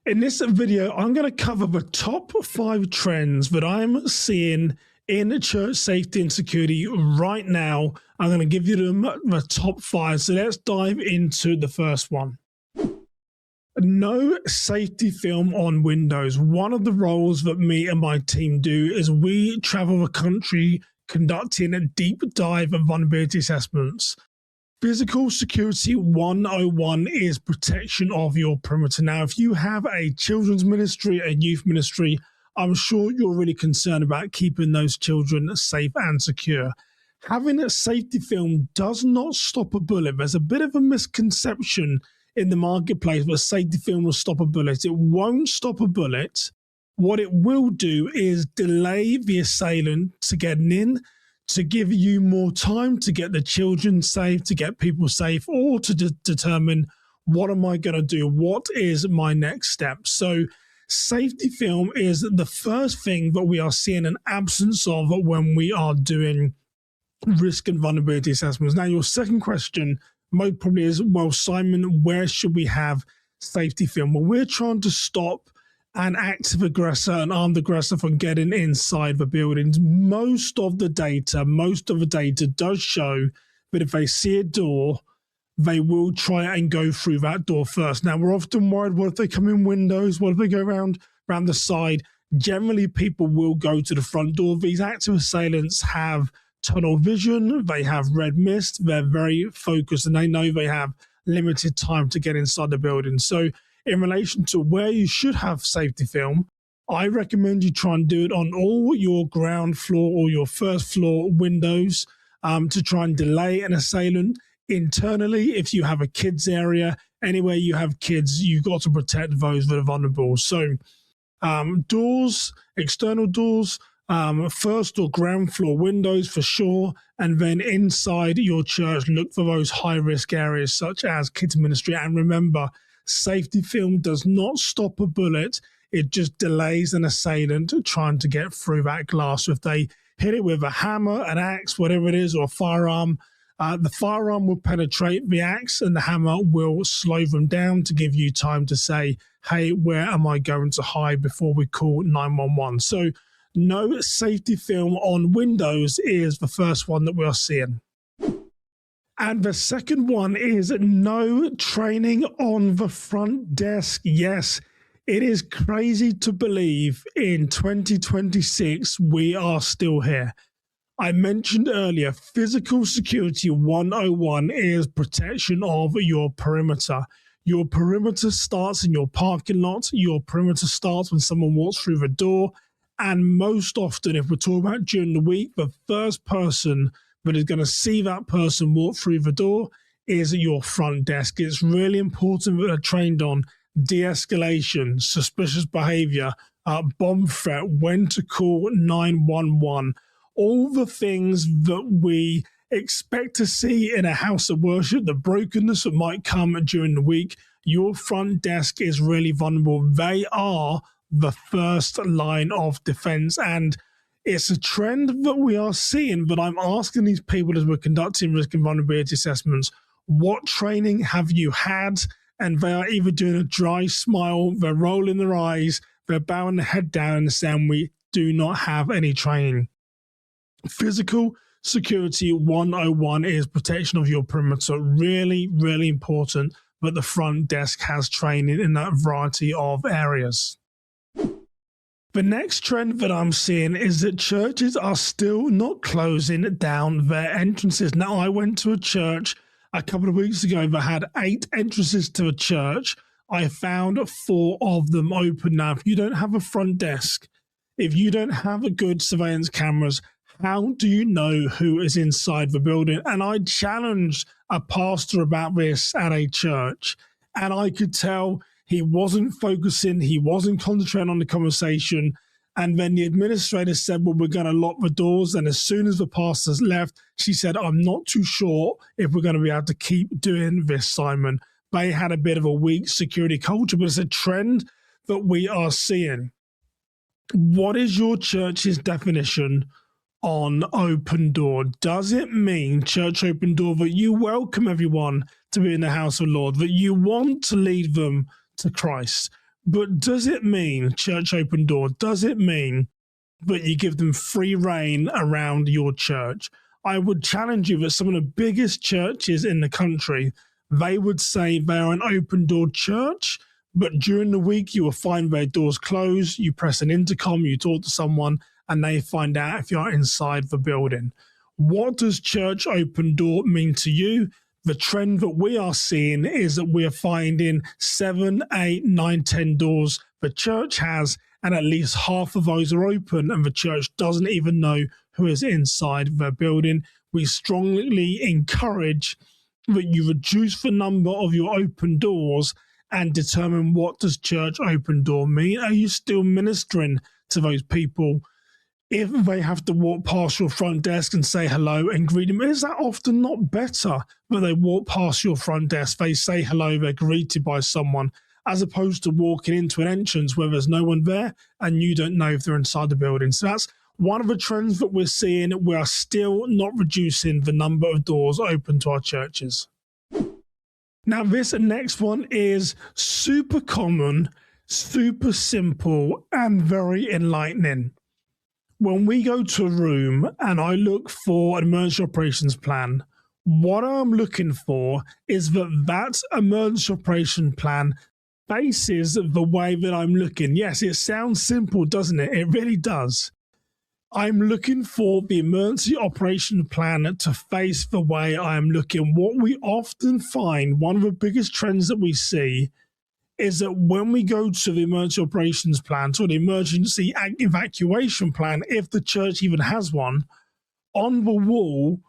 In this video, I'm going to cover the top 5 trends that I'm seeing in church safety and security right now. I'm going to give you the top 5. So let's dive into the first one. No safety film on windows. One of the roles that me and my team do is we travel the country conducting deep dive vulnerability assessments. Physical Security 101 is protection of your perimeter. Now, if you have a children's ministry, a youth ministry, I'm sure you're really concerned about keeping those children safe and secure. Having a safety film does not stop a bullet. There's a bit of a misconception in the marketplace that a safety film will stop a bullet. It won't stop a bullet. What it will do is delay the assailant to getting in, to give you more time to get the children safe, to get people safe, or to determine what am I going to do? What is my next step? So safety film is the first thing that we are seeing an absence of when we are doing risk and vulnerability assessments. Now, your second question most probably is, well, Simon, where should we have safety film? Well, we're trying to stop an active aggressor, an armed aggressor, from getting inside the buildings. Most of the data does show that if they see a door, they will try and go through that door first. Now, we're often worried, what if they come in windows? What if they go around the side? Generally, people will go to the front door. These active assailants have tunnel vision. They have red mist. They're very focused, and they know they have limited time to get inside the building. So in relation to where you should have safety film, I recommend you try and do it on all your ground floor or your first floor windows to try and delay an assailant. Internally, if you have a kids area, anywhere you have kids, you've got to protect those that are vulnerable. So doors, external doors, first or ground floor windows for sure, and then inside your church, look for those high-risk areas such as kids ministry. And remember, safety film does not stop a bullet. It just delays an assailant trying to get through that glass. So if they hit it with a hammer, an axe, whatever it is, or a firearm, the firearm will penetrate the axe and the hammer will slow them down to give you time to say, hey, where am I going to hide before we call 911? So no safety film on windows is the first one that we are seeing. And the second one is no training on the front desk. Yes, it is crazy to believe in 2026 we are still here. I mentioned earlier, Physical Security 101 is protection of your perimeter. Your perimeter starts in your parking lot. Your perimeter starts when someone walks through the door. And most often, if we're talking about during the week, the first person that is going to see that person walk through the door is your front desk. It's really important that they're trained on de-escalation, suspicious behavior, bomb threat, when to call 911, all the things that we expect to see in a house of worship, the brokenness that might come during the week. Your front desk is really vulnerable. They are the first line of defense, and it's a trend that we are seeing, but I'm asking these people as we're conducting risk and vulnerability assessments, what training have you had? And they are either doing a dry smile, they're rolling their eyes, they're bowing their head down and saying, we do not have any training. Physical Security 101 is protection of your perimeter. Really, really important that the front desk has training in that variety of areas. The next trend that I'm seeing is that churches are still not closing down their entrances. Now, I went to a church a couple of weeks ago that had 8 entrances to a church. I found 4 of them open. Now, if you don't have a front desk, if you don't have a good surveillance cameras, how do you know who is inside the building? And I challenged a pastor about this at a church, and I could tell he wasn't focusing, he wasn't concentrating on the conversation. And then the administrator said, well, we're going to lock the doors. And as soon as the pastors left, she said, I'm not too sure if we're going to be able to keep doing this, Simon. They had a bit of a weak security culture, but it's a trend that we are seeing. What is your church's definition on open door? Does it mean, church open door, that you welcome everyone to be in the house of the Lord, that you want to lead them to Christ? But does it mean, church open door, does it mean that you give them free reign around your church? I would challenge you that some of the biggest churches in the country, they would say they're an open door church, but during the week you will find their doors closed, you press an intercom, you talk to someone, and they find out if you're inside the building. What does church open door mean to you? The trend that we are seeing is that we are finding 7, 8, 9, 10 doors the church has, and at least half of those are open, and the church doesn't even know who is inside the building. We strongly encourage that you reduce the number of your open doors and determine, what does church open door mean? Are you still ministering to those people? If they have to walk past your front desk and say hello and greet them, is that often not better that they walk past your front desk, they say hello, they're greeted by someone, as opposed to walking into an entrance where there's no one there and you don't know if they're inside the building? So that's one of the trends that we're seeing. We are still not reducing the number of doors open to our churches. Now, this next one is super common, super simple, and very enlightening. When we go to a room and I look for an emergency operations plan, what I'm looking for is that emergency operation plan faces the way that I'm looking. Yes, it sounds simple, doesn't it? It really does. I'm looking for the emergency operation plan to face the way I am looking. What we often find, one of the biggest trends that we see, is that when we go to the emergency operations plan, to the emergency evacuation plan, if the church even has one, on the wall,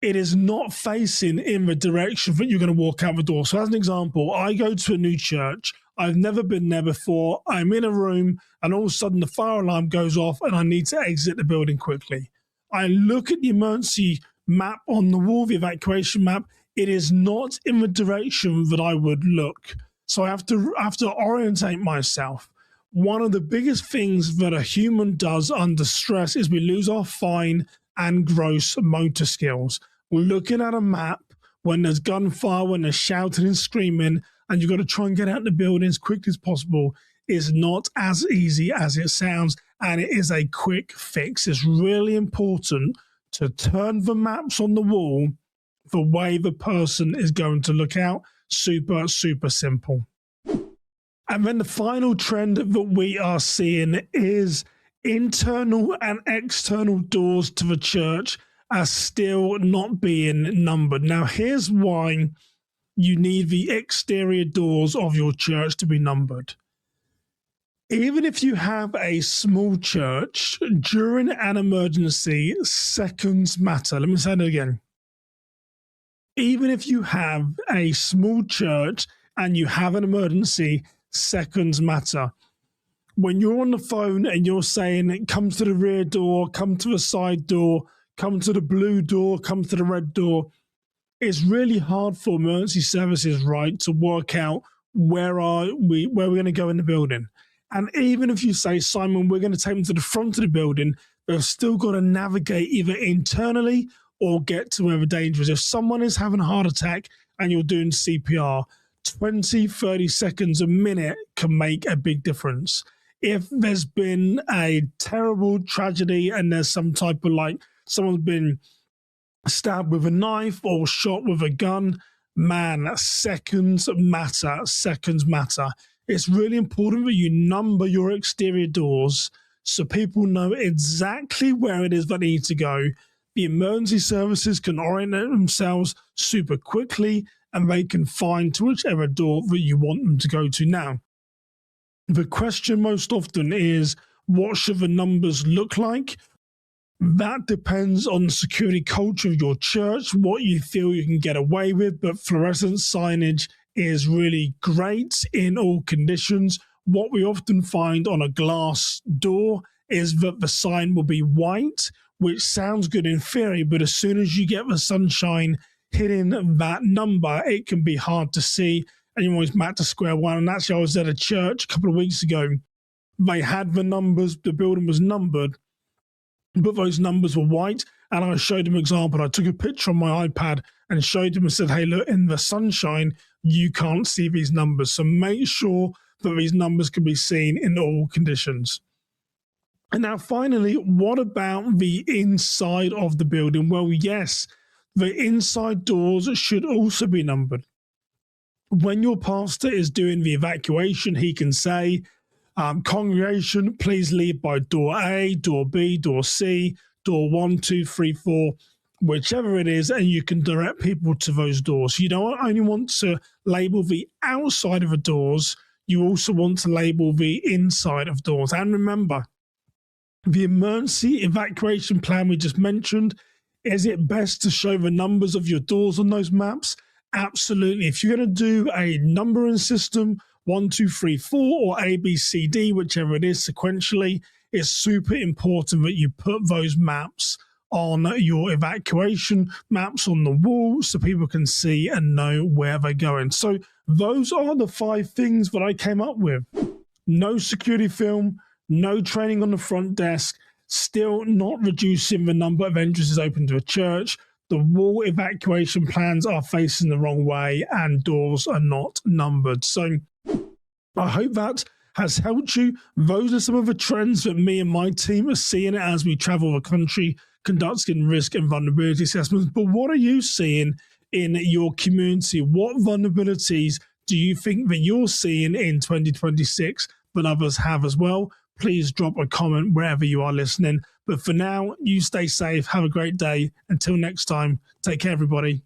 it is not facing in the direction that you're going to walk out the door. So as an example, I go to a new church. I've never been there before. I'm in a room and all of a sudden the fire alarm goes off and I need to exit the building quickly. I look at the emergency map on the wall, the evacuation map. It is not in the direction that I would look. So I have to orientate myself. One of the biggest things that a human does under stress is we lose our fine and gross motor skills. We're looking at a map when there's gunfire, when there's shouting and screaming, and you've got to try and get out of the building as quickly as possible. Is not as easy as it sounds, and it is a quick fix. It's really important to turn the maps on the wall the way the person is going to look out. Super, super simple. And then the final trend that we are seeing is internal and external doors to the church are still not being numbered. Now, here's why you need the exterior doors of your church to be numbered. Even if you have a small church, during an emergency, seconds matter. Let me say that again. Even if you have a small church and you have an emergency, seconds matter. When you're on the phone and you're saying, come to the rear door, come to the side door, come to the blue door, come to the red door, it's really hard for emergency services, right, to work out where we're going to go in the building. And even if you say, Simon, we're going to take them to the front of the building, they've still got to navigate either internally or get to where the danger is. If someone is having a heart attack and you're doing CPR, 20, 30 seconds, a minute can make a big difference. If there's been a terrible tragedy and there's some type of someone's been stabbed with a knife or shot with a gun, man, seconds matter. Seconds matter. It's really important that you number your exterior doors so people know exactly where it is they need to go. The emergency services can orientate themselves super quickly and they can find to whichever door that you want them to go to. Now, the question most often is, what should the numbers look like? That depends on the security culture of your church, what you feel you can get away with, but fluorescent signage is really great in all conditions. What we often find on a glass door is that the sign will be white, which sounds good in theory, but as soon as you get the sunshine hitting that number, it can be hard to see, and you're always back to square one. And actually, I was at a church a couple of weeks ago. They had the numbers, the building was numbered, but those numbers were white, and I showed them an example. I took a picture on my iPad and showed them and said, hey, look, in the sunshine, you can't see these numbers. So make sure that these numbers can be seen in all conditions. And now, finally, what about the inside of the building? Well, yes, the inside doors should also be numbered. When your pastor is doing the evacuation, he can say, congregation, please leave by door A, door B, door C, door 1, 2, 3, 4, whichever it is, and you can direct people to those doors. You don't only want to label the outside of the doors, you also want to label the inside of doors. And remember, the emergency evacuation plan we just mentioned, is it best to show the numbers of your doors on those maps? Absolutely. If you're going to do a numbering system, 1, 2, 3, 4, or A, B, C, D, whichever it is sequentially, it's super important that you put those maps on your evacuation maps on the wall so people can see and know where they're going. So those are the 5 things that I came up with. No security film, no training on the front desk, still not reducing the number of entrances open to a church. The wall evacuation plans are facing the wrong way and doors are not numbered. So I hope that has helped you. Those are some of the trends that me and my team are seeing as we travel the country conducting risk and vulnerability assessments. But what are you seeing in your community? What vulnerabilities do you think that you're seeing in 2026 that others have as well? Please drop a comment wherever you are listening. But for now, you stay safe. Have a great day. Until next time, take care, everybody.